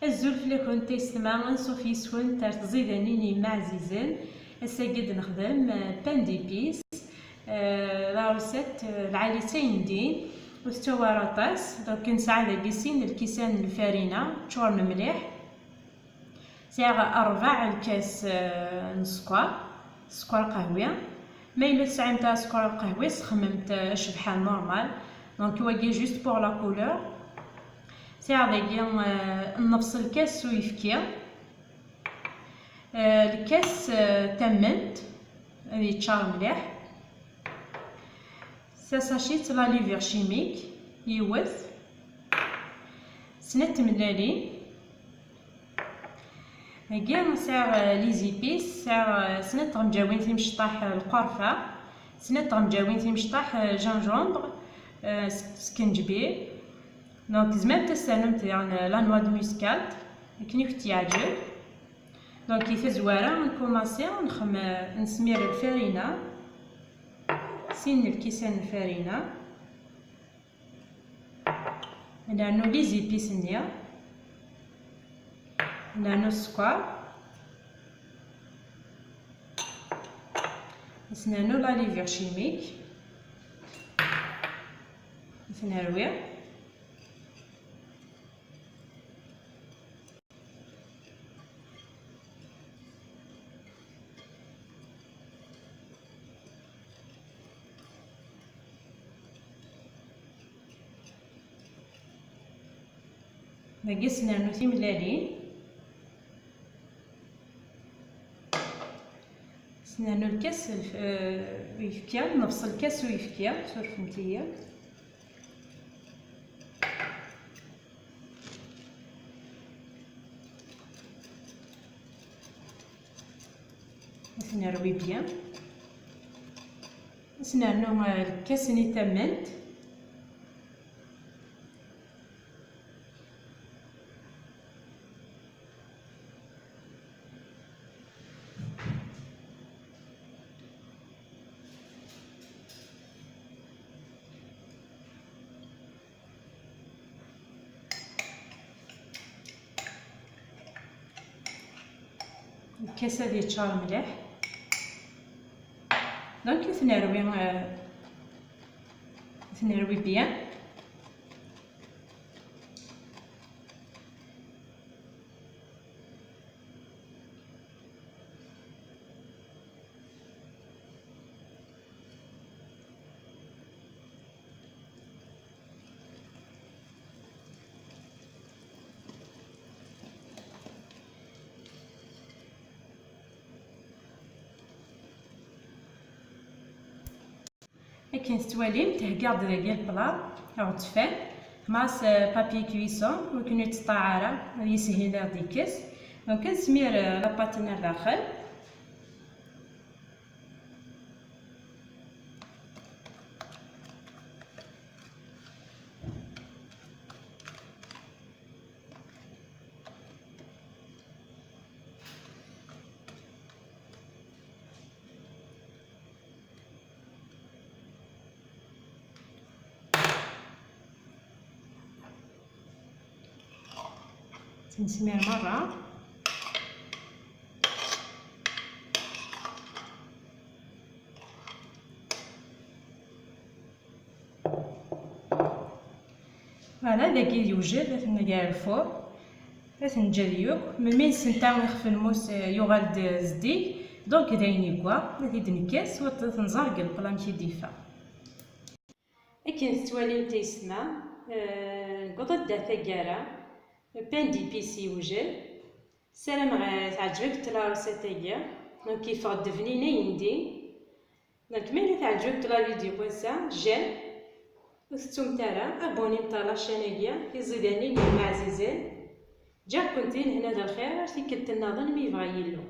الزول فليكون تيسما نصوف يسون تار تزيدانين معززين. قد نخدم بان ديبيس لا روسيت العاليتين دين وستوى رطاس. دوك نسعى داكي سين الكيسان الفارينة تشورن مليح. ساعة 4 الكاس سكر قهوية. ما إلا تسعين تاع سكر القهوي سخممت شبحال نورمال دونك واقي جوست بور لا كولور. ساعة داكي نفس الكاس ويفكي الكاس تمنت هادي تشار مليح. ساشيت لا ليفير شيميك يوث سنة ملالين. هاكي نسير لي زيبيس سنة غمجاوين تيمشطاح القرفة سنة غمجاوين تيمشطاح جنجومبر سكنجبير. دونك زعما تستعملت يعني لا نوا دو موسكات كني كنت يعجب. دونك كي زواره نكوماسي نسمير الفارينة سين الكيسان الفارينة لانو لي زيبيس نيا لانو السكر نسنانو لا ليفير شيميك نسناروي باقي سنانو تيملالين. سنانو الكاس ويفكيا نفس الكاس ويفكيا فهمتيا. نسناروي بيان نسنانو الكاس ني تمنت. الكاس هادي تشار مليح دونك تنروي بيان. كاين ستواليم تهكاض داكي البلا او تفان ماس بابي كويسون وكنو تطاعره يسهل هاد الكاس. دونك كنسمير لا باتينير داخل تنسمير مرة فوالا داكي يوجد تنقال الفور تنجليوك ملي نسنتا ويخف الموس يغال زديك دونك داين كوا هادي دنكاس وتنزرق البلا كي ديفا. كاين ستواليم تيسما قطط دا ثقارة بان ديبيس يوجد. سلام تعجبك تلا روسيتايا دونك كيف غد فنينة يندي دونك ملي تعجبك لا فيديو كويسا جيم وستمتارا ابوني متاع لاشانيا يزيداني معززين جا كنتين هنا دا الخير تيكلت النظن مي فغا يلو.